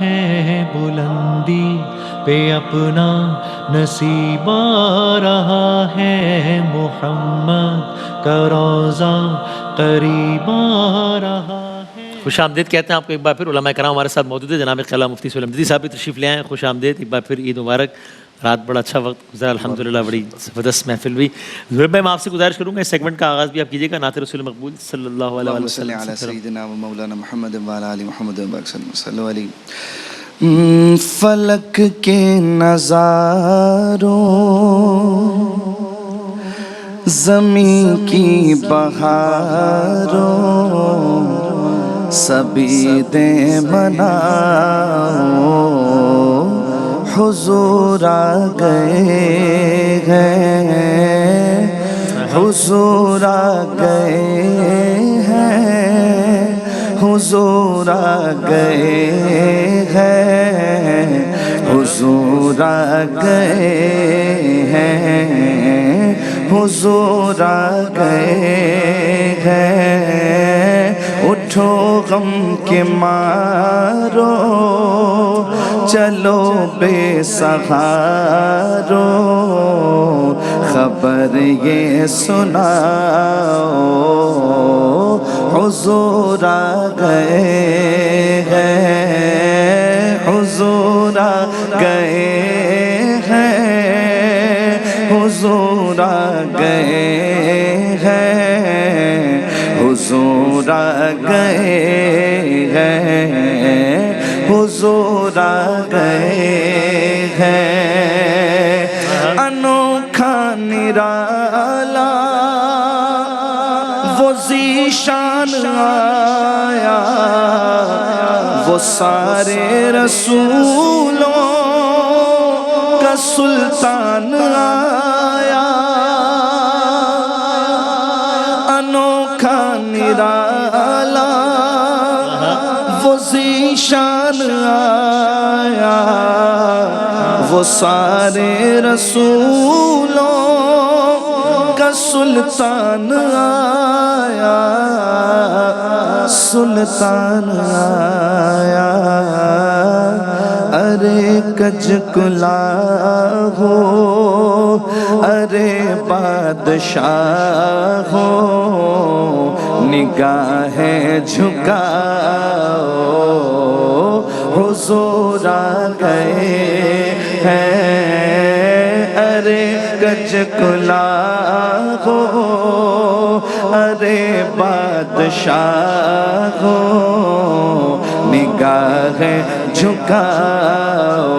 ہے بلندی پہ اپنا نصیب آ رہا ہے، محمد کا روضہ قریب آ رہا ہے۔ خوش آمدید کہتے ہیں آپ کو ایک بار پھر۔ علماء کرام ہمارے ساتھ موجود ہے، جناب قلعہ مفتی سہیل احمدی صاحب بھی تشریف لے آئے ہیں۔ خوش آمدید ایک بار پھر، عید مبارک۔ رات بڑا اچھا وقت گزرا الحمدللہ، بڑی زبردست محفل ہوئی۔ زہیر بھائی میں آپ سے گزارش کروں گا اس سیگمنٹ کا آغاز بھی آپ کیجیے گا نعت رسول مقبول صلی اللہ علیہ اللہم وسلم صلی علی سیدنا و مولانا محمد وعلی آل محمد صلی اللہ علیہ۔ فلک کے نظاروں، زمین کی بہاروں، سبھی دے مناؤ، حضور آ گئے ہیں، حضور آ گئے ہیں، حضور آ گئے ہیں، حضور آ گئے ہیں، حضور آ گئے ہیں۔ اٹھو غم کے مارو، چلو بے سہارو، خبر یہ سناؤ، حضور آ گئے ہیں، حضور آ گئے ہیں، حضور آ گئے ہیں، حضور آ گئے ہیں، حضور آ گئے ہیں۔ انوکھا نرالا وہ ذیشان آیا، وہ سارے رسولوں کا سلطان آیا، انوکھا نرالا وہ ذیشان آیا، وہ سارے رسولوں کا سلطان آیا، سلطان آیا۔ ارے کج کلا ہو، ارے بادشاہ ہو، نگاہیں جھکاؤ، حضور آ گئے ہیں۔ ارے کج کلا ہو، ارے بادشاہ ہو، نگاہیں جھکاؤ،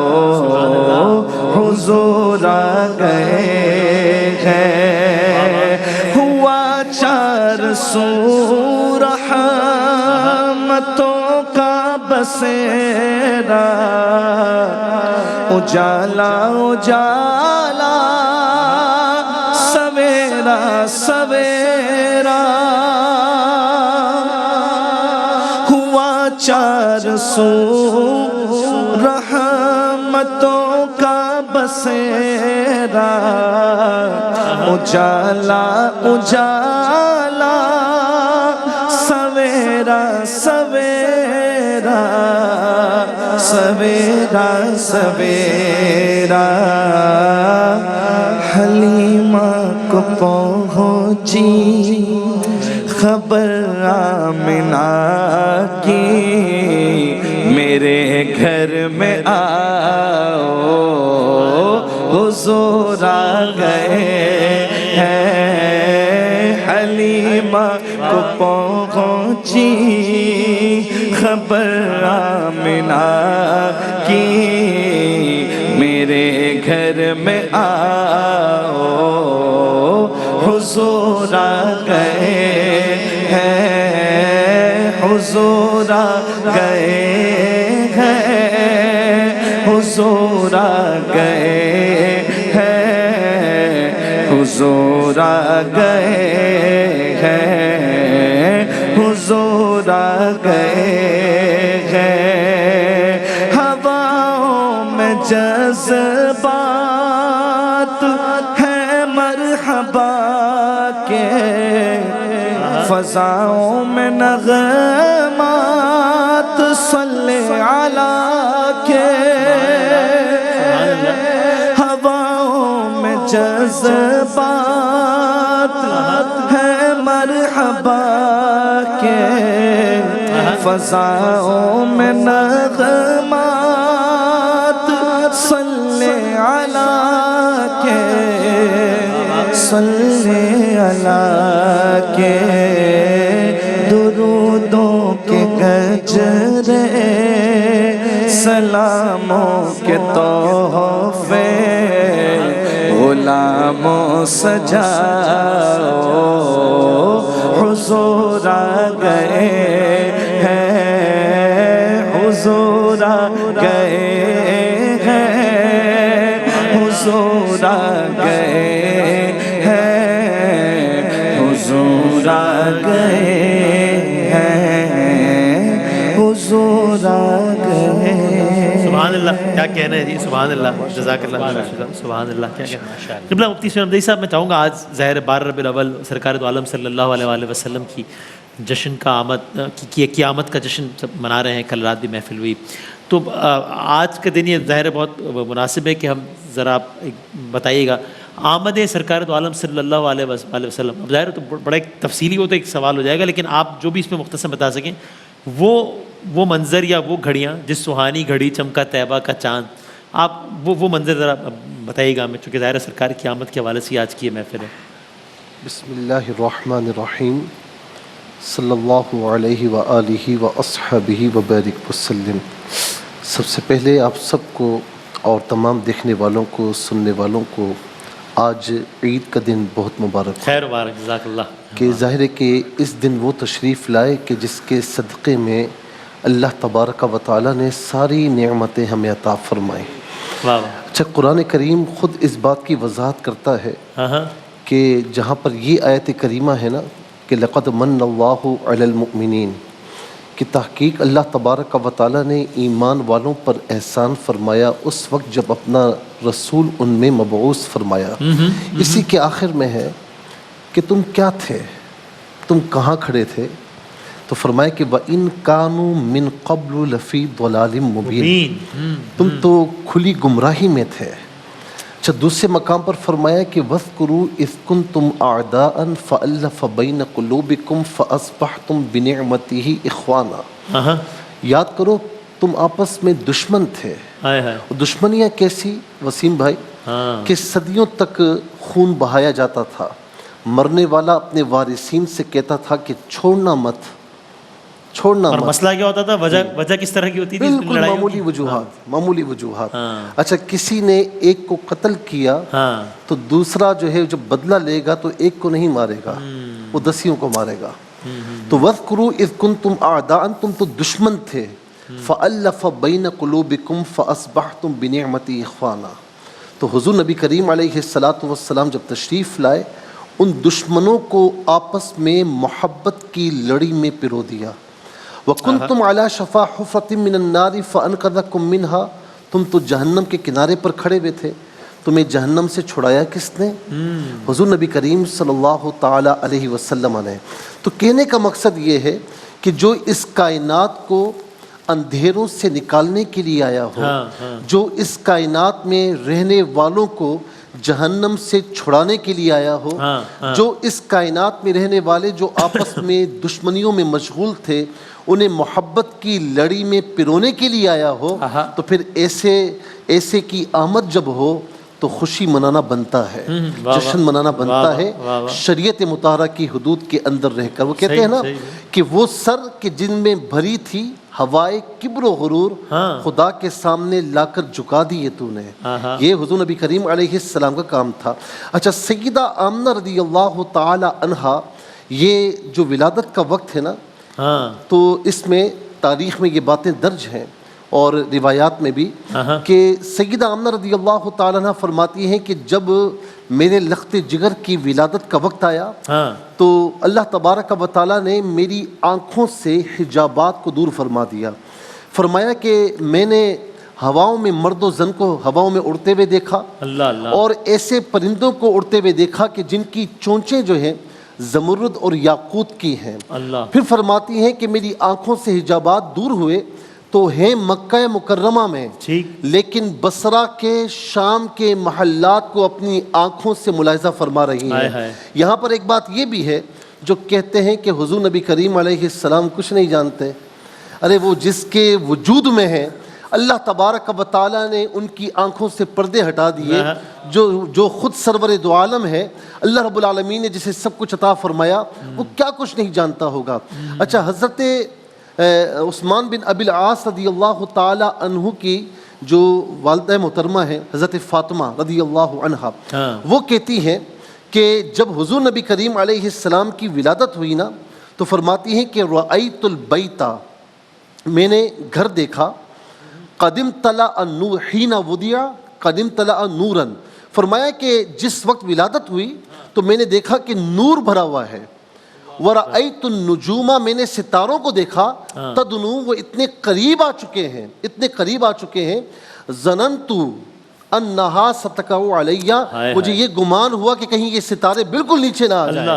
حضور آ گئے ہیں۔ ہوا چار سو رحمتوں کا بسیرا، اجالا اجالا، سویرا سویرا، ہوا چار سو رحمتوں کا بسیرا، اجالا اجالا، سویرا سویرا، سویرا سویرا۔ حلیمہ کو پہنچی خبر آمنہ کی، میرے گھر میں آؤ، حضور آ گئے ہیں۔ حلیمہ کو پہنچی خبر آمنہ کی، میرے گھر میں آؤ، حضور آ گئے ہیں، حضور آ گئے ہیں، حضور آ گئے ہیں، حضور آ گئے ہیں، حضور آ گئے ہیں۔ ہواؤں میں جذبات ہیں مرحبا کے، فضاؤں میں نغمات صلی علی جذبات ہے مرحبا کے، فضاؤں میں نغمات صلی علی کے، صلی علی کے، درودوں کے گجرے سلاموں کے تحفے غلاموں سجاؤ، حضور آ گئے ہیں، حضور آ گئے ہیں، حضور آ گئے ہیں، حضور آ گئے ہیں، حضور آ گئے۔ سبحان اللہ، کیا کہنا ہے جی، سبحان اللہ، جزاک اللہ، سبحان اللہ، کیا کہنا ہے۔ قبلہ مفتی اسلام احمدی صاحب، میں چاہوں گا آج ظاہر 12 ربیع الاول سرکار دو عالم صلی اللہ علیہ وآلہ وسلم کی جشن کا آمد کی قیامت کا جشن سب منا رہے ہیں، کل رات بھی محفل ہوئی، تو آج کا دن یہ ظاہر بہت مناسب ہے کہ ہم ذرا بتائیے گا آمد سرکار دو عالم صلی اللہ علیہ وسلم، اب ظاہر تو بڑا ایک تفصیلی وہ تو ایک سوال ہو جائے گا، لیکن آپ جو بھی اس میں مختصر بتا سکیں وہ منظر یا وہ گھڑیاں جس سہانی گھڑی چمکا طیبہ کا چاند، آپ وہ منظر ذرا بتائیے گا ہمیں، چونکہ ظاہر سرکار کی آمد کے حوالے سے آج کی یہ محفل ہے۔ بسم اللہ الرحمن الرحیم، صلی اللہ علیہ وآلہ وأصحابہ وبارک وسلم۔ سب سے پہلے آپ سب کو اور تمام دیکھنے والوں کو، سننے والوں کو آج عید کا دن بہت مبارک ہو۔ خیر مبارک، جزاک اللہ۔ کہ ظاہر ہے کہ اس دن وہ تشریف لائے کہ جس کے صدقے میں اللہ تبارک و تعالیٰ نے ساری نعمتیں ہمیں عطا فرمائیں۔ واہ واہ، اچھا، قرآن کریم خود اس بات کی وضاحت کرتا ہے ہاں، کہ جہاں پر یہ آیت کریمہ ہے نا کہ لقد من اللہ علی المؤمنین، کہ تحقیق اللہ تبارک و تعالیٰ نے ایمان والوں پر احسان فرمایا اس وقت جب اپنا رسول ان میں مبعوث فرمایا۔ اسی کے آخر میں ہے کہ تم کیا تھے، تم کہاں کھڑے تھے، تو فرمایا کہ وَإِن كَانُوا مِن قَبْلُ لَفِي ضَلَالٍ مُبِينٍ، تم تو کھلی گمراہی میں تھے۔ اچھا، دوسرے مقام پر فرمایا کہ وَاذْكُرُوا إِذْ كُنْتُمْ أَعْدَاءً فَأَلَّفَ بَيْنَ قُلُوبِكُمْ فَأَصْبَحْتُمْ بِنِعْمَتِهِ إِخْوَانًا، یاد کرو تم آپس میں دشمن تھے۔ دشمنیاں کیسی وسیم بھائی؟ کہ صدیوں تک خون بہایا جاتا تھا، مرنے والا اپنے وارثین سے کہتا تھا کہ چھوڑنا مت، چھوڑنا اور مت۔ مسئلہ کیا ہوتا تھا، وجہ کس طرح کی ہوتی تھی؟ بالکل معمولی وجوہات، معمولی وجوہات۔ اچھا، کسی نے ایک کو قتل کیا تو دوسرا جو ہے جب بدلہ لے گا تو ایک کو نہیں مارے گا، وہ 10 کو مارے گا۔ تو وَاذْكُرُوا إِذْ كُنْتُمْ أَعْدَاءً، تم تو دشمن تھے، فَأَلَّفَ بَيْنَ قُلُوبِكُمْ فَأَصْبَحْتُمْ بِنِعْمَتِهِ إِخْوَانًا۔ تو حضور نبی کریم علیہ السلام جب تشریف لائے، ان دشمنوں کو آپس میں محبت کی لڑی میں پرو دیا۔ وَكُنْتُمْ عَلَى شَفَا حُفْرَةٍ مِّنَ النَّارِ فَأَنْقَذَكُم مِّنْهَا، تم تو جہنم کے کنارے پر کھڑے ہوئے تھے، تمہیں جہنم سے چھڑایا کس نے؟ حضور نبی کریم صلی اللہ تعالی علیہ وسلم نے۔ تو کہنے کا مقصد یہ ہے کہ جو اس کائنات کو اندھیروں سے نکالنے کے لیے آیا ہو، جو اس کائنات میں رہنے والوں کو جہنم سے چھڑانے کے لیے آیا ہو، جو اس کائنات میں رہنے والے جو آپس میں دشمنیوں میں مشغول تھے انہیں محبت کی لڑی میں پرونے کے لیے آیا ہو، تو پھر ایسے کی آمد جب ہو تو خوشی منانا بنتا ہے، جشن منانا بنتا ہے، شریعت مطہرہ کی حدود کے اندر رہ کر۔ وہ کہتے ہیں نا کہ وہ سر کے جن میں بھری تھی ہوائے کبر و غرور، خدا کے سامنے لا کر جھکا دیے تو نے۔ یہ حضور نبی کریم علیہ السلام کا کام تھا۔ اچھا، سیدہ آمنہ رضی اللہ تعالی عنہا، یہ جو ولادت کا وقت ہے نا، تو اس میں تاریخ میں یہ باتیں درج ہیں اور روایات میں بھی کہ سیدہ آمنہ رضی اللہ تعالیٰ عنہ فرماتی ہیں کہ جب میرے لخت جگر کی ولادت کا وقت آیا تو اللہ تبارک و تعالیٰ نے میری آنکھوں سے حجابات کو دور فرما دیا۔ فرمایا کہ میں نے ہواؤں میں مرد و زن کو ہواؤں میں اڑتے ہوئے دیکھا، اور ایسے پرندوں کو اڑتے ہوئے دیکھا کہ جن کی چونچیں جو ہیں زمرد اور یاقوت کی ہیں۔ پھر فرماتی ہیں کہ میری آنکھوں سے حجابات دور ہوئے تو ہیں مکہ مکرمہ میں، لیکن بصرہ کے شام کے محلات کو اپنی آنکھوں سے ملاحظہ فرما رہی ہیں۔ یہاں پر ایک بات یہ بھی ہے، جو کہتے ہیں کہ حضور نبی کریم علیہ السلام کچھ نہیں جانتے، ارے وہ جس کے وجود میں ہے، اللہ تبارک و تعالیٰ نے ان کی آنکھوں سے پردے ہٹا دیے، جو خود سرور دو عالم ہے، اللہ رب العالمین نے جسے سب کچھ عطا فرمایا، وہ کیا کچھ نہیں جانتا ہوگا۔ اچھا، حضرت عثمان بن ابی العاص رضی اللہ تعالی عنہ کی جو والدہ محترمہ ہیں حضرت فاطمہ رضی اللہ عنہا، وہ کہتی ہیں کہ جب حضور نبی کریم علیہ السلام کی ولادت ہوئی نا، تو فرماتی ہیں کہ رأیت البیت، میں نے گھر دیکھا، قدم طلع النور حین وضع قدم طلع نورا، فرمایا کہ جس وقت ولادت ہوئی تو میں نے دیکھا کہ نور بھرا ہوا ہے۔ وَرَأَيْتُ النُّجُومَ، میں نے ستاروں کو دیکھا، تدنو، وہ اتنے قریب آ چکے ہیں، اتنے قریب آ چکے ہیں، ظننتُ انہا ستقع علیہ، مجھے یہ گمان ہوا کہ کہیں یہ ستارے بالکل نیچے نہ آ جائیں۔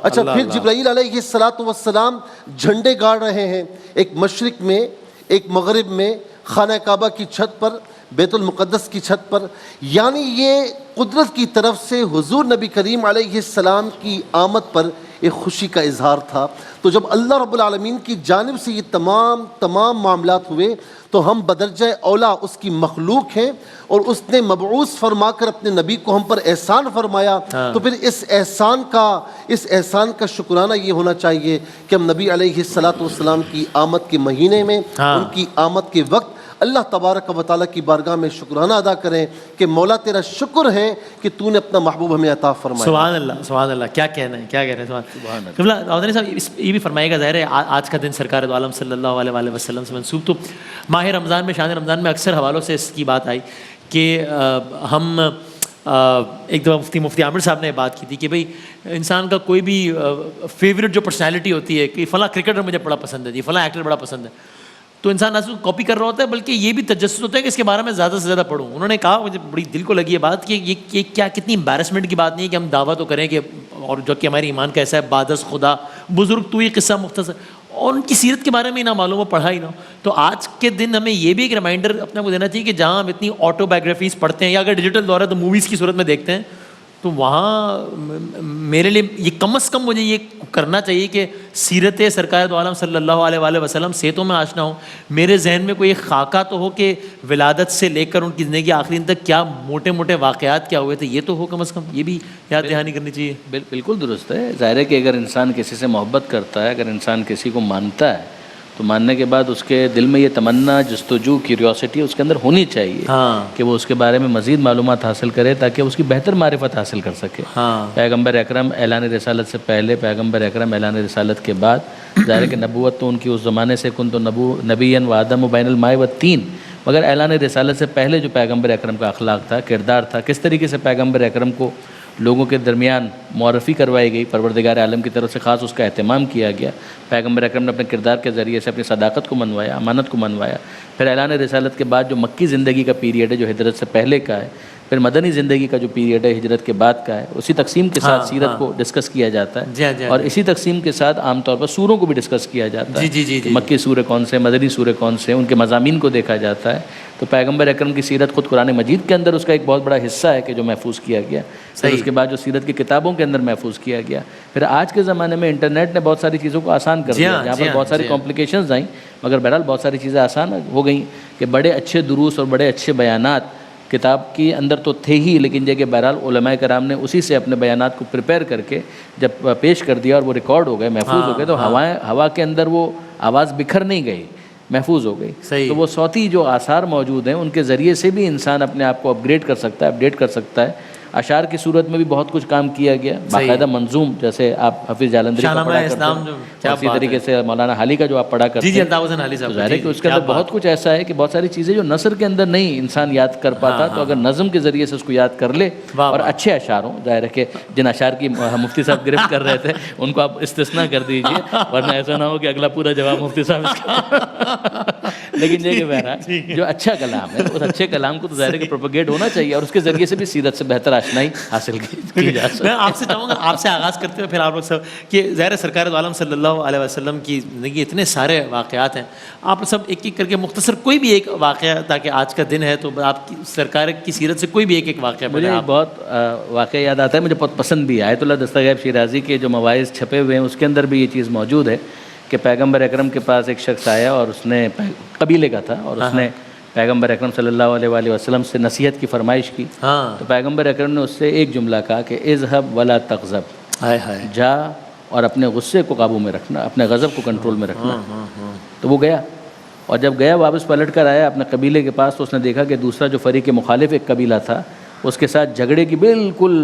اچھا، پھر جبرائیل علیہ السلام جھنڈے گاڑ رہے ہیں، ایک مشرق میں، ایک مغرب میں، خانہ کعبہ کی چھت پر، بیت المقدس کی چھت پر، یعنی یہ قدرت کی طرف سے حضور نبی کریم علیہ السلام کی آمد پر ایک خوشی کا اظہار تھا۔ تو جب اللہ رب العالمین کی جانب سے یہ تمام معاملات ہوئے، تو ہم بدرجہ اولا اس کی مخلوق ہیں، اور اس نے مبعوث فرما کر اپنے نبی کو ہم پر احسان فرمایا، تو پھر اس احسان کا شکرانہ یہ ہونا چاہیے کہ ہم نبی علیہ السلام کی آمد کے مہینے میں، ان کی آمد کے وقت اللہ تبارک و تعالیٰ کی بارگاہ میں شکرانہ ادا کریں کہ مولا تیرا شکر ہے کہ تو نے اپنا محبوب ہمیں عطا فرمایا۔ سبحان اللہ، سبحان اللہ، کیا کہنا ہے، کیا کہہ رہے ہیں سبحان اللہ۔ قبلہ عوضانی صاحب یہ بھی فرمائے گا، ظاہر ہے آج کا دن سرکار دو عالم صلی اللہ علیہ وآلہ وسلم سے منسوب، تو ماہ رمضان میں، شان رمضان میں اکثر حوالوں سے اس کی بات آئی کہ ہم ایک دفعہ مفتی عامر صاحب نے بات کی تھی کہ بھئی انسان کا کوئی بھی فیوریٹ جو پرسنالٹی ہوتی ہے، کہ فلاں کرکٹر مجھے بڑا پسند ہے جی، فلاں ایکٹر بڑا پسند ہے، تو انسان نہ صرف کاپی کر رہا ہوتا ہے بلکہ یہ بھی تجسس ہوتا ہے کہ اس کے بارے میں زیادہ سے زیادہ پڑھوں۔ انہوں نے کہا، مجھے بڑی دل کو لگی یہ بات کہ یہ کیا کتنی امبیرسمنٹ کی بات نہیں ہے کہ ہم دعویٰ تو کریں کہ، اور جو کہ ہمارے ایمان کا ایسا ہے، بادس خدا بزرگ تو یہ قصہ مختصر، اور ان کی سیرت کے بارے میں ہی نہ معلوم ہو، پڑھا ہی نہ ہو۔ تو آج کے دن ہمیں یہ بھی ایک ریمائنڈر اپنے کو دینا چاہیے کہ جہاں ہم اتنی آٹو بایوگرافیز پڑھتے ہیں، یا اگر ڈیجیٹل دور ہے تو موویز کی صورت میں دیکھتے ہیں، تو وہاں میرے لیے یہ کم از کم مجھے یہ کرنا چاہیے کہ سیرت سرکار دو عالم صلی اللہ علیہ وآلہ وسلم سے تو میں آشنا ہوں، میرے ذہن میں کوئی خاکہ تو ہو کہ ولادت سے لے کر ان کی زندگی آخری دن تک کیا موٹے موٹے واقعات کیا ہوئے تھے، یہ تو ہو کم از کم، یہ بھی یاد دہانی کرنی چاہیے۔ بالکل درست ہے۔ ظاہر ہے کہ اگر انسان کسی سے محبت کرتا ہے، اگر انسان کسی کو مانتا ہے، تو ماننے کے بعد اس کے دل میں یہ تمنا، جستجو، کیوریوسٹی اس کے اندر ہونی چاہیے کہ وہ اس کے بارے میں مزید معلومات حاصل کرے تاکہ اس کی بہتر معرفت حاصل کر سکے۔ پیغمبر اکرم اعلان رسالت سے پہلے، پیغمبر اکرم اعلان رسالت کے بعد، ظاہر ہے کہ نبوت تو ان کی اس زمانے سے کن تو نبیًا و آدم و بین الماء والطین، مگر اعلان رسالت سے پہلے جو پیغمبر اکرم کا اخلاق تھا، کردار تھا، کس طریقے سے پیغمبر اکرم کو لوگوں کے درمیان معرفی کروائی گئی، پروردگار عالم کی طرف سے خاص اس کا اہتمام کیا گیا، پیغمبر اکرم نے اپنے کردار کے ذریعے سے اپنی صداقت کو منوایا، امانت کو منوایا۔ پھر اعلان رسالت کے بعد جو مکی زندگی کا پیریڈ ہے، جو ہجرت سے پہلے کا ہے، پھر مدنی زندگی کا جو پیریڈ ہے ہجرت کے بعد کا ہے، اسی تقسیم کے ساتھ سیرت کو ڈسکس کیا جاتا ہے، اور اسی تقسیم کے ساتھ عام طور پر سوروں کو بھی ڈسکس کیا جاتا ہے، مکی سورے کون سے، مدنی سورے کون سے، ان کے مضامین کو دیکھا جاتا ہے۔ تو پیغمبر اکرم کی سیرت خود قرآن مجید کے اندر اس کا ایک بہت بڑا حصہ ہے کہ جو محفوظ کیا گیا، پھر اس کے بعد جو سیرت کی کتابوں کے اندر محفوظ کیا گیا۔ پھر آج کے زمانے میں انٹرنیٹ نے بہت ساری چیزوں کو آسان کر دیا، جہاں پر بہت ساری کمپلیکیشنز آئیں، مگر بہرحال بہت ساری چیزیں آسان ہو گئیں کہ بڑے اچھے دروس اور بڑے اچھے بیانات کتاب کے اندر تو تھے ہی، لیکن جگہ بہرحال علماء کرام نے اسی سے اپنے بیانات کو پریپیئر کر کے جب پیش کر دیا اور وہ ریکارڈ ہو گئے، محفوظ ہو گئے، تو ہوا کے اندر وہ آواز بکھر نہیں گئی، محفوظ ہو گئی۔ تو وہ صوتی جو آثار موجود ہیں ان کے ذریعے سے بھی انسان اپنے آپ کو اپگریڈ کر سکتا ہے، اپڈیٹ کر سکتا ہے۔ اشعار کی صورت میں بھی بہت کچھ کام کیا گیا، باقاعدہ منظوم، جیسے آپ حفیظ جالندری کا پڑھا کرتے ہیں، اسی طریقے سے مولانا حالی کا جو آپ پڑھا کرتے ہیں، ظاہر ہے کہ اس کے اندر بہت کچھ ایسا ہے کہ بہت ساری چیزیں جو نثر کے اندر نہیں انسان یاد کر پاتا، تو اگر نظم کے ذریعے سے اس کو یاد کر لے اور اچھے اشعار ہوں، ظاہر ہے کہ جن اشعار کی مفتی صاحب گرفت کر رہے تھے ان کو آپ استثناء کر دیجئے، ورنہ ایسا نہ ہو کہ اگلا پورا جواب مفتی صاحب لیکن یہ کہ بہرحال جو اچھا کلام ہے اس اچھے کلام کو تو ظاہر ہے کہ پروپیگیٹ ہونا چاہیے اور اس کے ذریعے سے بھی سیرت سے بہتر آشنائی حاصل کی جا سکتی میں آپ سے چاہوں گا آپ سے آغاز کرتے ہوئے پھر آپ لوگ سب کہ ظاہر سرکار دو عالم صلی اللہ علیہ وسلم کی زندگی اتنے سارے واقعات ہیں، آپ سب ایک ایک کر کے مختصر کوئی بھی ایک واقعہ، تاکہ آج کا دن ہے تو آپ کی سرکار کی سیرت سے کوئی بھی ایک واقعہ مجھے بہت واقعہ یاد آتا ہے، مجھے بہت پسند بھی ہے۔ آیت اللہ دستغیب شیرازی کے جو مواعظ چھپے ہوئے ہیں اس کے اندر بھی یہ چیز موجود ہے کہ پیغمبر اکرم کے پاس ایک شخص آیا اور اس نے قبیلے کا تھا اور اس نے پیغمبر اکرم صلی اللہ علیہ وآلہ وسلم سے نصیحت کی فرمائش کی، تو پیغمبر اکرم نے اس سے ایک جملہ کہا کہ اذهب ولا تغضب، جا اور اپنے غصے کو قابو میں رکھنا، اپنے غضب کو کنٹرول میں رکھنا۔ تو وہ گیا اور جب گیا واپس پلٹ کر آیا اپنے قبیلے کے پاس تو اس نے دیکھا کہ دوسرا جو فریق مخالف ایک قبیلہ تھا اس کے ساتھ جھگڑے کی بالکل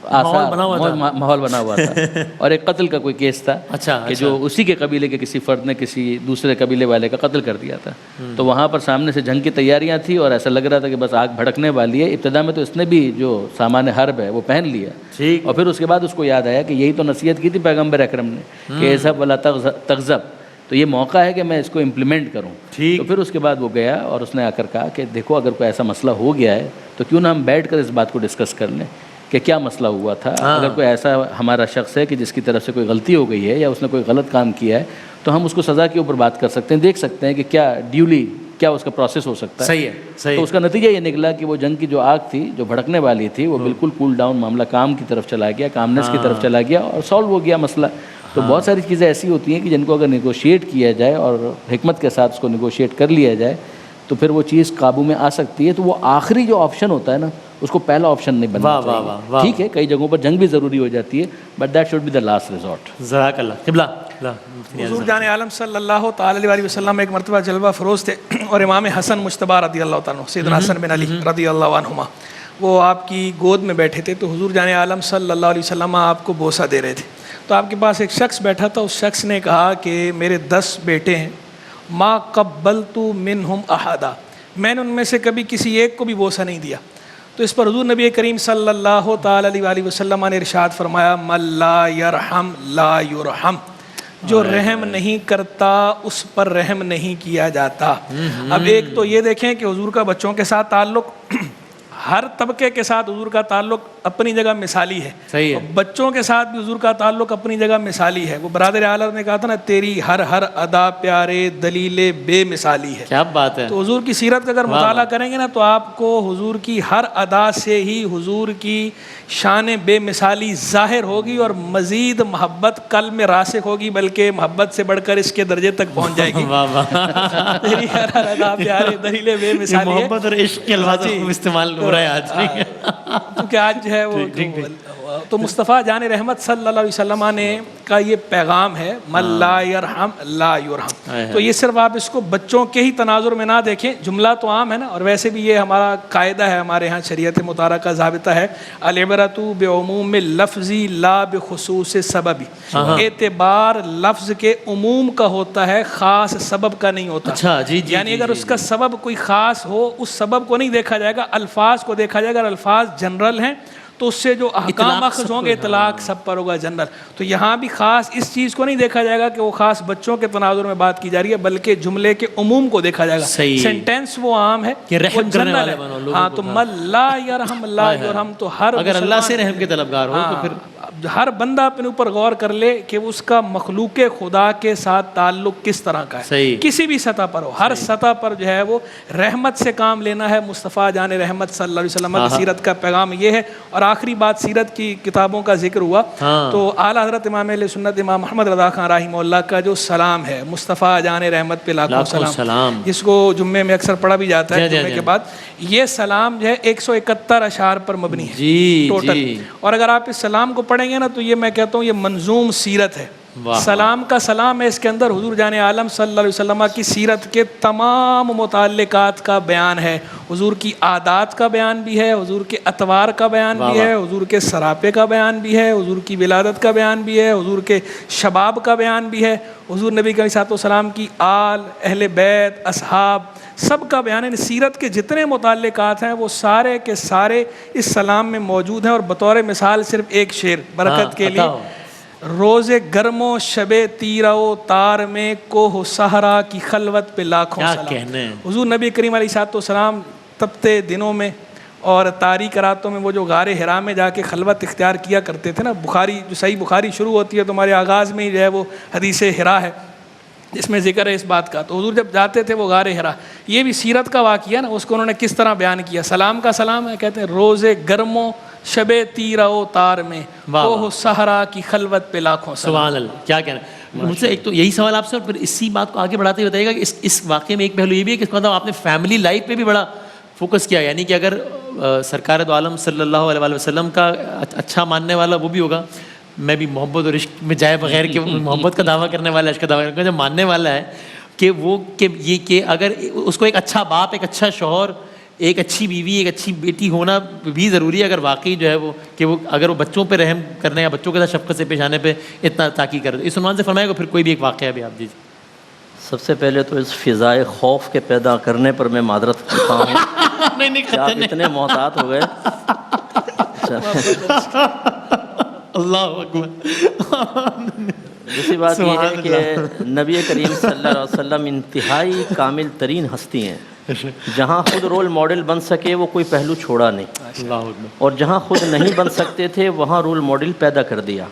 ماحول بنا ہوا تھا اور ایک قتل کا کوئی کیس تھا کہ جو اسی کے قبیلے کے کسی فرد نے کسی دوسرے قبیلے والے کا قتل کر دیا تھا۔ تو وہاں پر سامنے سے جنگ کی تیاریاں تھیں اور ایسا لگ رہا تھا کہ بس آگ بھڑکنے والی ہے۔ ابتدا میں تو اس نے بھی جو سامان حرب ہے وہ پہن لیا اور پھر اس کے بعد اس کو یاد آیا کہ یہی تو نصیحت کی تھی پیغمبر اکرم نے کہ اذهب ولا تغضب، تو یہ موقع ہے کہ میں اس کو امپلیمنٹ کروں۔ تو پھر اس کے بعد وہ گیا اور اس نے آ کر کہا کہ دیکھو اگر کوئی ایسا مسئلہ ہو گیا ہے تو کیوں نہ ہم بیٹھ کر اس بات کو ڈسکس کر لیں کہ کیا مسئلہ ہوا تھا۔ اگر کوئی ایسا ہمارا شخص ہے کہ جس کی طرف سے کوئی غلطی ہو گئی ہے یا اس نے کوئی غلط کام کیا ہے تو ہم اس کو سزا کے اوپر بات کر سکتے ہیں، دیکھ سکتے ہیں کہ کیا ڈیولی کیا اس کا پروسیس ہو سکتا ہے۔ صحیح ہے۔ تو اس کا نتیجہ یہ نکلا کہ وہ جنگ کی جو آگ تھی جو بھڑکنے والی تھی وہ بالکل کول ڈاؤن، معاملہ کام کی طرف چلا گیا، کامنس کی طرف چلا گیا اور سالو ہو گیا مسئلہ۔ تو بہت ساری چیزیں ایسی ہوتی ہیں کہ جن کو اگر نیگوشیٹ کیا جائے اور حکمت کے ساتھ اس کو نیگوشیٹ کر لیا جائے تو پھر وہ چیز قابو میں آ سکتی ہے۔ تو وہ آخری جو آپشن ہوتا ہے نا اس کو پہلا آپشن نہیں بننا چاہیے۔ ٹھیک ہے کئی جگہوں پر جنگ بھی ضروری ہو جاتی ہے but that should be the last resort. جزاک اللہ۔ قبلہ حضور جان عالم صلی اللہ تعالی علیہ وسلم ایک مرتبہ جلوہ فروز تھے اور امام حسن مجتبیٰ رضی اللہ تعالیٰ عنہ، سیدنا حسن بن علی رضی اللہ عنہما، وہ آپ کی گود میں بیٹھے تھے تو حضور جان عالم صلی اللہ علیہ وسلم آپ کو بوسہ دے رہے تھے۔ تو آپ کے پاس ایک شخص بیٹھا تھا، اس شخص نے کہا کہ میرے 10 بیٹے ہیں، ما قبلت منہم احدا، میں نے ان میں سے کبھی کسی ایک کو بھی بوسہ نہیں دیا۔ تو اس پر حضور نبی کریم صلی اللہ تعالی علیہ وسلم نے ارشاد فرمایا من لا یرحم لا یرحم، جو رحم نہیں کرتا اس پر رحم نہیں کیا جاتا۔ اب ایک تو یہ دیکھیں کہ حضور کا بچوں کے ساتھ تعلق ہر طبقے کے ساتھ حضور کا تعلق اپنی جگہ مثالی ہے، صحیح ہے، بچوں کے ساتھ بھی حضور کا تعلق اپنی جگہ مثالی ہے۔ وہ برادر اعلیٰ نے کہا تھا نا تیری ہر ادا پیارے دلیل بے مثالی ہے۔ کیا بات ہے۔ تو حضور کی سیرت کا اگر مطالعہ کریں گے نا تو آپ کو حضور کی ہر ادا سے ہی حضور کی شان بے مثالی ظاہر ہوگی اور مزید محبت قلب میں راسخ ہوگی، بلکہ محبت سے بڑھ کر اس کے درجے تک پہنچ جائے گی۔ تیری ہر ادا پیارے دلیل بے مثالی ہے۔ محبت اور عشق کے الفاظ کو استعمال ہو رہا ہے آج، کیونکہ آج جو ہے وہ تو مصطفیٰ جان رحمت صلی اللہ علیہ وسلم نے کا یہ پیغام ہے من لا یرحم لا یرحم۔ تو یہ صرف آپ اس کو بچوں کے ہی تناظر میں نہ دیکھیں، جملہ تو عام ہے نا، اور ویسے بھی یہ ہمارا قاعدہ ہے، ہمارے ہاں شریعت مطہرہ کا ضابطہ ہے العبرۃ بعموم لفظی لا بخصوص سببی، اعتبار لفظ کے عموم کا ہوتا ہے، خاص سبب کا نہیں ہوتا۔ اچھا جی جی، یعنی اگر اس کا سبب کوئی خاص ہو اس سبب کو نہیں دیکھا جائے گا، الفاظ کو دیکھا جائے گا۔ اگر الفاظ جنرل ہیں تو اس سے جو احکام اخذ ہوں گے اطلاق سب پر ہوگا جنرل۔ تو یہاں بھی خاص اس چیز کو نہیں دیکھا جائے گا کہ وہ خاص بچوں کے تناظر میں بات کی جا رہی ہے، بلکہ جملے کے عموم کو دیکھا جائے گا۔ سینٹینس وہ عام ہے کہ رحم کرنے والے بنو لوگوں کو۔ ہاں، تو من لا یرحم لا یرحم، تو ہر اگر اللہ سے رحم کے طلبگار ہو تو پھر ہر بندہ اپنے اوپر غور کر لے کہ اس کا مخلوق خدا کے ساتھ تعلق کس طرح کا ہے، کسی بھی سطح پر ہو، ہر سطح پر جو ہے وہ رحمت سے کام لینا ہے۔ مصطفیٰ جان رحمت صلی اللہ علیہ وسلم کی سیرت کا پیغام یہ ہے۔ اور آخری بات سیرت کی کتابوں کا ذکر ہوا تو اعلیٰ حضرت امام اہل سنت امام محمد رضا خان رحمہ اللہ کا جو سلام ہے مصطفیٰ جان رحمت پہ لاکھوں سلام، جس کو جمعے میں اکثر پڑھا بھی جاتا ہے جمعے کے بعد، یہ سلام جو ہے 171 اشعار پر مبنی ہے ٹوٹل۔ اور اگر آپ اس سلام کو پڑھیں گے نا تو یہ میں کہتا ہوں یہ منظوم سیرت ہے۔ سلام کا سلام ہے، اس کے اندر حضور جان عالم صلی اللہ علیہ وسلم کی سیرت کے تمام متعلقات کا بیان ہے، حضور کی عادات کا بیان بھی ہے، حضور کے اطوار کا بیان بھی ہے، حضور کے سراپے کا بیان بھی ہے، حضور کی ولادت کا بیان بھی ہے، حضور کے شباب کا بیان بھی ہے، حضور نبی علیہ الصلوۃ والسلام کی آل، اہل بیت، اصحاب، سب کا بیان ہے۔ سیرت کے جتنے متعلقات ہیں وہ سارے کے سارے اس سلام میں موجود ہیں۔ اور بطور مثال صرف ایک شعر برکت کے لیے روز گرم و شب تیرہ و تار میں کوہ صحرا کی خلوت پہ لاکھوں سلام. حضور نبی کریم علیہ الصلوۃ والسلام تپتے دنوں میں اور تاریک راتوں میں وہ جو غار حرا میں جا کے خلوت اختیار کیا کرتے تھے نا. بخاری جو صحیح بخاری شروع ہوتی ہے تو ہمارے آغاز میں ہی جو ہے وہ حدیث حرا ہے جس میں ذکر ہے اس بات کا. تو حضور جب جاتے تھے وہ غار حرا, یہ بھی سیرت کا واقعہ نا, اس کو انہوں نے کس طرح بیان کیا. سلام کا سلام ہے, کہتے ہیں روز گرم و شب تیرہ و تار میں کوہ صحرا کی خلوت پہ لاکھوں سلام. سبحان اللہ, کیا کہنا ہے. مجھ سے ایک تو یہی سوال آپ سے, اور پھر اسی بات کو آگے بڑھاتے ہوئے بتائیے گا کہ اس واقعے میں ایک پہلو یہ بھی ہے کہ مطلب آپ نے فیملی لائف پہ بھی بڑا فوکس کیا, یعنی کہ اگر سرکار دو عالم صلی اللہ علیہ وسلم کا اچھا ماننے والا وہ بھی ہوگا, میں بھی محبت اور عشق میں جائے بغیر کہ محبت کا دعویٰ کرنے والا, عشق کا دعویٰ کرنے والا, جب ماننے والا ہے کہ وہ کہ یہ کہ اگر اس کو ایک اچھا باپ, ایک اچھا شوہر, ایک اچھی بیوی, ایک اچھی بیٹی ہونا بھی ضروری ہے اگر واقعی جو ہے وہ کہ وہ اگر وہ بچوں پہ رحم کرنے یا بچوں کے ساتھ شفقت سے پیش آنے پہ اتنا تاکید کرے. اس عنوان سے فرمائے گا پھر کوئی بھی ایک واقعہ بھی آپ دیجیے. سب سے پہلے تو اس فضائے خوف کے پیدا کرنے پر میں معذرت کرتا ہوں. نہیں, آپ اتنے محتاط ہو گئے. اللہ اکبر. دوسری بات یہ ہے کہ نبی کریم صلی اللہ علیہ وسلم انتہائی کامل ترین ہستی ہیں. جہاں خود رول ماڈل بن سکے وہ کوئی پہلو چھوڑا نہیں, اور جہاں خود نہیں بن سکتے تھے وہاں رول ماڈل پیدا کر دیا.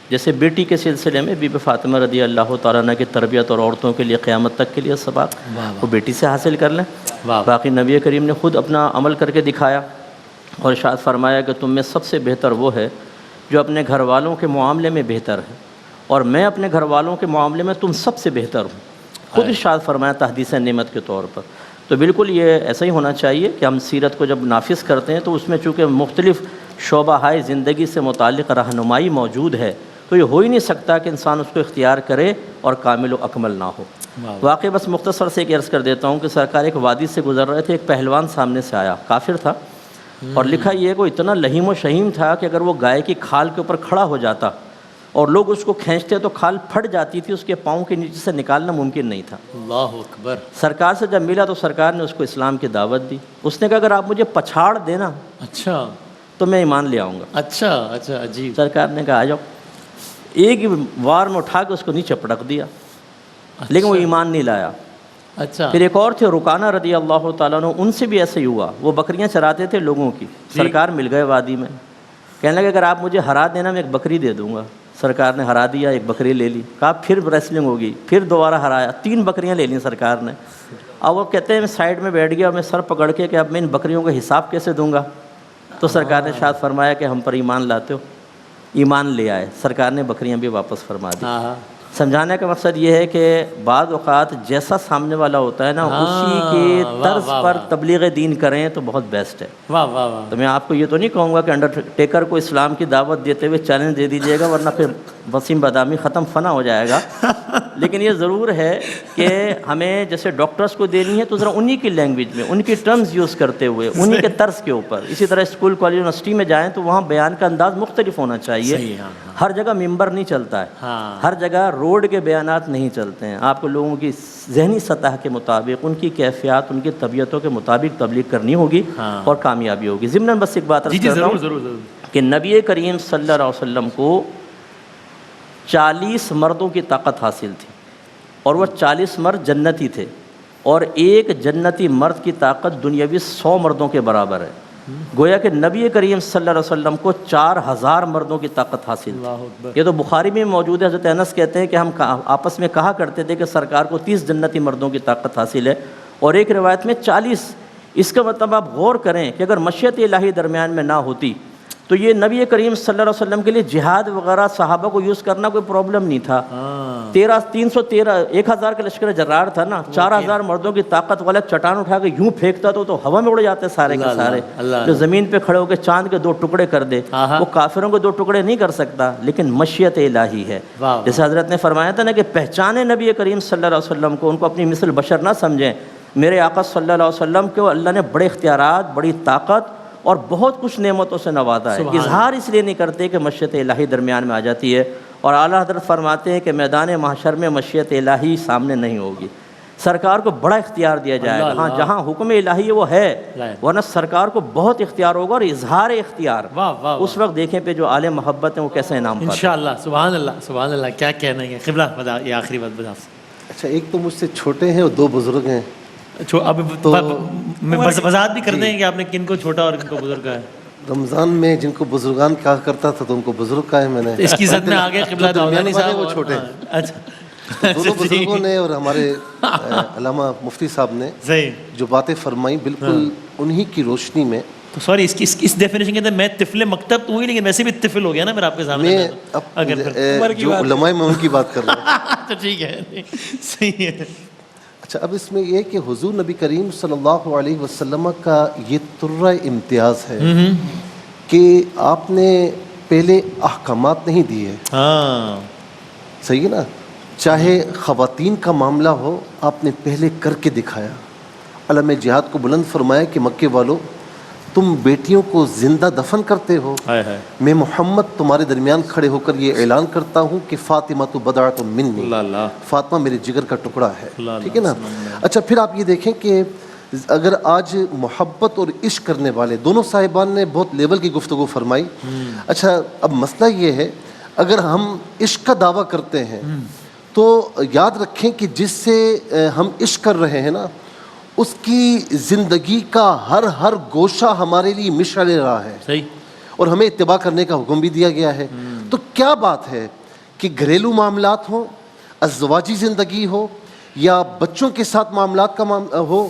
جیسے بیٹی کے سلسلے میں بی بی فاطمہ رضی اللہ تعالیٰ عنہ کی تربیت اور عورتوں کے لیے قیامت تک کے لیے سبق وہ بیٹی سے حاصل کر لیں. باقی نبی کریم نے خود اپنا عمل کر کے دکھایا اور ارشاد فرمایا کہ تم میں سب سے بہتر وہ ہے جو اپنے گھر والوں کے معاملے میں بہتر ہے, اور میں اپنے گھر والوں کے معاملے میں تم سب سے بہتر ہوں. خود ارشاد فرمایا تحدیث نعمت کے طور پر. تو بالکل یہ ایسا ہی ہونا چاہیے کہ ہم سیرت کو جب نافذ کرتے ہیں تو اس میں چونکہ مختلف شعبہ ہائے زندگی سے متعلق رہنمائی موجود ہے, تو یہ ہو ہی نہیں سکتا کہ انسان اس کو اختیار کرے اور کامل و اکمل نہ ہو. واقعی بس مختصر سے ایک عرض کر دیتا ہوں کہ سرکار ایک وادی سے گزر رہے تھے, ایک پہلوان سامنے سے آیا, کافر تھا, اور لکھا یہ کہ وہ اتنا لہیم و شہیم تھا کہ اگر وہ گائے کی کھال کے اوپر کھڑا ہو جاتا اور لوگ اس کو کھینچتے تو کھال پھٹ جاتی تھی, اس کے پاؤں کے نیچے سے نکالنا ممکن نہیں تھا. اللہ اکبر. سرکار سے جب ملا تو سرکار نے اس کو اسلام کی دعوت دی. اس نے کہا اگر آپ مجھے پچھاڑ دینا اچھا تو میں ایمان لے آؤں گا. اچھا اچھا عجیب. سرکار نے کہا آ جاؤ. ایک وار میں اٹھا کے اس کو نیچے پٹک دیا, لیکن وہ ایمان نہیں لایا. اچھا. پھر ایک اور تھے رکانہ رضی اللہ تعالیٰ عنہ, ان سے بھی ایسے ہی ہوا. وہ بکریاں چراتے تھے لوگوں کی. سرکار مل گئے وادی میں, کہنے لگے اگر آپ مجھے ہرا دینا میں ایک بکری دے دوں گا. سرکار نے ہرا دیا, ایک بکری لے لی. کہا پھر ریسلنگ ہوگی, پھر دوبارہ ہرایا, 3 بکریاں لے لیں سرکار نے. اب وہ کہتے ہیں میں سائڈ میں بیٹھ گیا, میں سر پکڑ کے کہ اب میں ان بکریوں کا حساب کیسے دوں گا. تو سرکار نے ارشاد فرمایا کہ ہم پر ایمان لاتے ہو. ایمان لے آئے. سرکار نے بکریاں بھی واپس فرما دی. سمجھانے کا مقصد یہ ہے کہ بعض اوقات جیسا سامنے والا ہوتا ہے نا اسی کے طرز پر تبلیغ دین کریں تو بہت بیسٹ ہے. تو میں آپ کو یہ تو نہیں کہوں گا کہ انڈرٹیکر کو اسلام کی دعوت دیتے ہوئے چیلنج دے دیجیے گا, ورنہ پھر وسیم بادامی ختم فنا ہو جائے گا. لیکن یہ ضرور ہے کہ ہمیں جیسے ڈاکٹرز کو دینی ہے تو ذرا انہی کی لینگویج میں, ان کی ٹرمز یوز کرتے ہوئے, انہی کے طرز کے اوپر. اسی طرح اسکول, کالج, یونیورسٹی میں جائیں تو وہاں بیان کا انداز مختلف ہونا چاہیے. ہر جگہ ممبر نہیں چلتا ہے, ہر جگہ روڈ کے بیانات نہیں چلتے ہیں. آپ کو لوگوں کی ذہنی سطح کے مطابق, ان کی کیفیات, ان کی طبیعتوں کے مطابق تبلیغ کرنی ہوگی اور کامیابی ہوگی. ضمناً بس ایک بات عرض کرتا ہوں کہ نبی کریم صلی اللہ علیہ وسلم کو 40 مردوں کی طاقت حاصل تھی, اور وہ 40 مرد جنتی تھے, اور ایک جنتی مرد کی طاقت دنیاوی 100 مردوں کے برابر ہے. گویا کہ نبی کریم صلی اللہ علیہ وسلم کو 4000 مردوں کی طاقت حاصل تھی. یہ تو بخاری میں موجود ہے. حضرت انس کہتے ہیں کہ ہم آپس میں کہا کرتے تھے کہ سرکار کو 30 جنتی مردوں کی طاقت حاصل ہے, اور ایک روایت میں 40. اس کا مطلب آپ غور کریں کہ اگر مشیت الہی درمیان میں نہ ہوتی تو یہ نبی کریم صلی اللہ علیہ وسلم کے لیے جہاد وغیرہ صحابہ کو یوز کرنا کوئی پرابلم نہیں تھا. 1000 کا لشکر جرار تھا نا, 4000 مردوں کی طاقت والا چٹان اٹھا کے یوں پھینکتا تو ہوا میں اڑ جاتے سارے کے سارے. جو زمین پہ کھڑے ہو کے چاند کے 2 ٹکڑے کر دے, وہ کافروں کو 2 ٹکڑے نہیں کر سکتا, لیکن مشیت الہی ہے. جیسے حضرت نے فرمایا تھا نا کہ پہچانے نبی کریم صلی اللہ علیہ وسلم کو, ان کو اپنی مثل بشر نہ سمجھیں. میرے آقا صلی اللہ علیہ وسلم کو اللہ نے بڑے اختیارات, بڑی طاقت اور بہت کچھ نعمتوں سے نوازا ہے. اظہار اس لیے نہیں کرتے کہ مشیت الہی درمیان میں آ جاتی ہے, اور اعلیٰ حضرت فرماتے ہیں کہ میدان محشر میں مشیت الہی سامنے نہیں ہوگی. سرکار کو بڑا اختیار دیا جائے گا. ہاں جہاں حکم الہی ہے وہ ہے, ورنہ سرکار کو بہت اختیار ہوگا, اور اظہار اختیار اس وقت دیکھیں پہ جو اعلی محبت ہیں وہ کیسے انعام پاتے ہیں. انشاءاللہ. سبحان اللہ سبحان اللہ. کیا کہنا ہے قبلہ, بتا یہ آخری بات بتا. اچھا, ایک تو مجھ سے چھوٹے ہیں اور دو بزرگ ہیں. اب میں وضاحت بھی کر دیں کہ آپ نے کن کو چھوٹا اور کن کو بزرگ کہا ہے. رمضان میں جن کو بزرگان کہا کرتا تھا تو ان کو بزرگ کہا ہے میں نے. اس کی زد میں آگے قبلہ داؤدانی صاحب وہ چھوٹے. اچھا, دونوں بزرگوں نے اور ہمارے علامہ مفتی صاحب نے جو باتیں فرمائی بالکل انہی کی روشنی میں. تو سوری اس ڈیفینیشن کے اندر میں طفل مکتب تو ہوں, لیکن ویسے بھی طفل ہو گیا نا میرا آپ کے سامنے. میں جو علماء میں ان کی بات کر رہا ہوں. تو ٹھیک ہے, صحیح ہے. اچھا, اب اس میں یہ کہ حضور نبی کریم صلی اللہ علیہ وسلم کا یہ ترہ امتیاز ہے کہ آپ نے پہلے احکامات نہیں دیے. صحیح ہے نا, چاہے خواتین کا معاملہ ہو آپ نے پہلے کر کے دکھایا. علم جہاد کو بلند فرمایا کہ مکے والوں تم بیٹیوں کو زندہ دفن کرتے ہو, میں محمد تمہارے درمیان کھڑے ہو کر یہ اعلان کرتا ہوں کہ فاطمہ تو بضعۃ منی, فاطمہ میرے جگر کا ٹکڑا ہے. ٹھیک ہے نا. اچھا, پھر آپ یہ دیکھیں کہ اگر آج محبت اور عشق کرنے والے دونوں صاحبان نے بہت لیول کی گفتگو فرمائی. اچھا, اب مسئلہ یہ ہے اگر ہم عشق کا دعویٰ کرتے ہیں تو یاد رکھیں کہ جس سے ہم عشق کر رہے ہیں نا اس کی زندگی کا ہر گوشہ ہمارے لیے مشعل راہ ہے. صحیح. اور ہمیں اتباع کرنے کا حکم بھی دیا گیا ہے. تو کیا بات ہے کہ گھریلو معاملات ہوں, ازدواجی زندگی ہو, یا بچوں کے ساتھ معاملات کا ہو,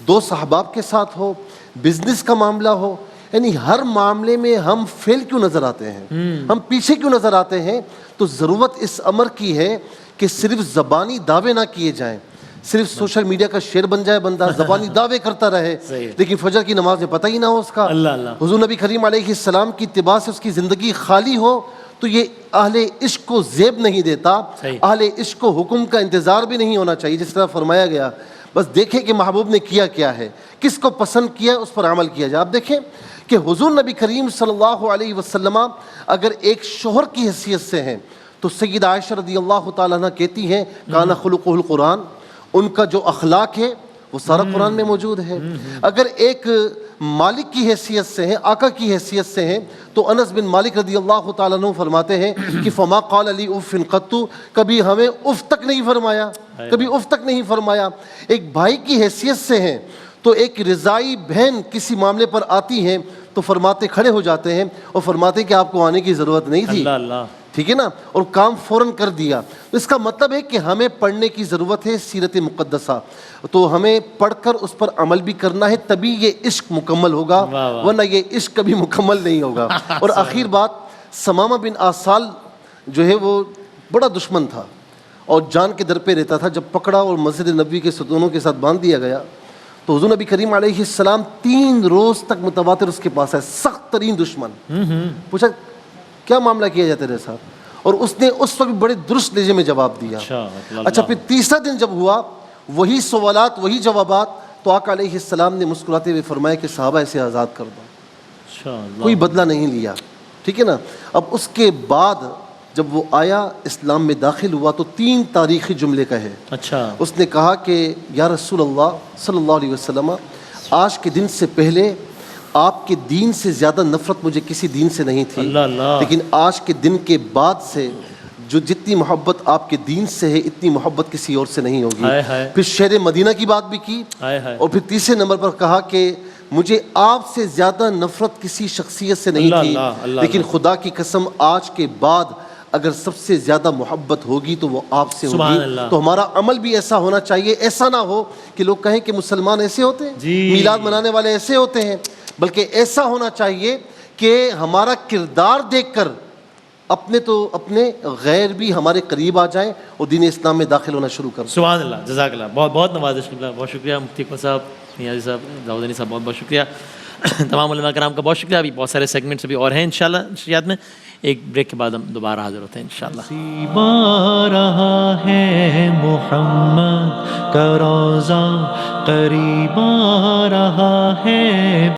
دوست احباب کے ساتھ ہو, بزنس کا معاملہ ہو, یعنی ہر معاملے میں ہم فیل کیوں نظر آتے ہیں, ہم پیچھے کیوں نظر آتے ہیں. تو ضرورت اس امر کی ہے کہ صرف زبانی دعوے نہ کیے جائیں, صرف سوشل میڈیا کا شیئر بن جائے بندہ, زبانی دعوے کرتا رہے لیکن فجر کی نماز میں پتہ ہی نہ ہو اس کا. حضور نبی کریم علیہ السلام کی اتباع سے اس کی زندگی خالی ہو تو یہ اہل عشق کو زیب نہیں دیتا. اہل عشق کو حکم کا انتظار بھی نہیں ہونا چاہیے, جس طرح فرمایا گیا بس دیکھیں کہ محبوب نے کیا ہے, کس کو پسند کیا اس پر عمل کیا جائے. آپ دیکھیں کہ حضور نبی کریم صلی اللہ علیہ وسلم اگر ایک شوہر کی حیثیت سے ہیں تو سیدہ عائشہ رضی اللہ تعالیٰ عنہ کہتی ہیں کانا خلقہ القرآن, ان کا جو اخلاق ہے وہ سارا قرآن میں موجود ہے. اگر ایک مالک کی حیثیت سے ہیں, آقا کی حیثیت سے ہیں, تو انس بن مالک رضی اللہ تعالیٰ عنہ فرماتے ہیں کہ فما قال لی اف قط, کبھی ہمیں اف تک نہیں فرمایا, کبھی اف تک نہیں فرمایا. ایک بھائی کی حیثیت سے ہیں تو ایک رضائی بہن کسی معاملے پر آتی ہیں تو فرماتے کھڑے ہو جاتے ہیں اور فرماتے کہ آپ کو آنے کی ضرورت نہیں تھی. ٹھیک ہے نا, اور کام فوراً کر دیا. تو اس کا مطلب ہے کہ ہمیں پڑھنے کی ضرورت ہے سیرت مقدسہ, تو ہمیں پڑھ کر اس پر عمل بھی کرنا ہے, تبھی یہ عشق مکمل ہوگا, ورنہ یہ عشق کبھی مکمل نہیں ہوگا. اور آخر بات, ثمامہ بن آسال جو ہے وہ بڑا دشمن تھا اور جان کے در پہ رہتا تھا. جب پکڑا اور مسجد نبوی کے ستونوں کے ساتھ باندھ دیا گیا تو حضور نبی کریم علیہ السلام 3 روز تک متواتر اس کے پاس ہے, سخت ترین دشمن. پوچھا کیا معاملہ کیا جائے تیرے ساتھ, اور اس نے اس وقت بڑے درست لہجے میں جواب دیا. اچھا, پھر تیسرا دن جب ہوا وہی سوالات وہی جوابات, تو آقا علیہ السلام نے مسکراتے ہوئے فرمایا کہ صحابہ ایسے آزاد کر دو, کوئی بدلہ نہیں لیا. ٹھیک ہے نا. اب اس کے بعد جب وہ آیا اسلام میں داخل ہوا تو 3 تاریخی جملے کہے. اس نے کہا کہ یا رسول اللہ صلی اللہ علیہ وسلم, آج کے دن سے پہلے آپ کے دین سے زیادہ نفرت مجھے کسی دین سے نہیں تھی, لیکن آج کے دن کے بعد سے جو جتنی محبت آپ کے دین سے ہے اتنی محبت کسی اور سے نہیں ہوگی. پھر شہر مدینہ کی بات بھی کی, اور پھر تیسرے نمبر پر کہا کہ مجھے آپ سے زیادہ نفرت کسی شخصیت سے نہیں تھی, لیکن خدا کی قسم آج کے بعد اگر سب سے زیادہ محبت ہوگی تو وہ آپ سے ہوگی. تو ہمارا عمل بھی ایسا ہونا چاہیے, ایسا نہ ہو کہ لوگ کہیں کہ مسلمان ایسے ہوتے ہیں, میلاد منانے والے ایسے ہوتے ہیں, بلکہ ایسا ہونا چاہیے کہ ہمارا کردار دیکھ کر اپنے غیر بھی ہمارے قریب آ جائیں اور دین اسلام میں داخل ہونا شروع کریں. سبحان اللہ, جزاک اللہ, بہت بہت نوازش, بہت شکریہ مفتی صاحب, نیازی صاحب, داؤدانی صاحب, بہت بہت شکریہ. تمام علماء کرام کا بہت شکریہ. ابھی بہت سارے سیگمنٹس ابھی اور ہیں انشاءاللہ نشریات میں. ایک بریک کے بعد ہم دوبارہ حاضر ہوتے ہیں انشاءاللہ. نصیبا رہا ہے محمد کا روضہ, قریب آ رہا ہے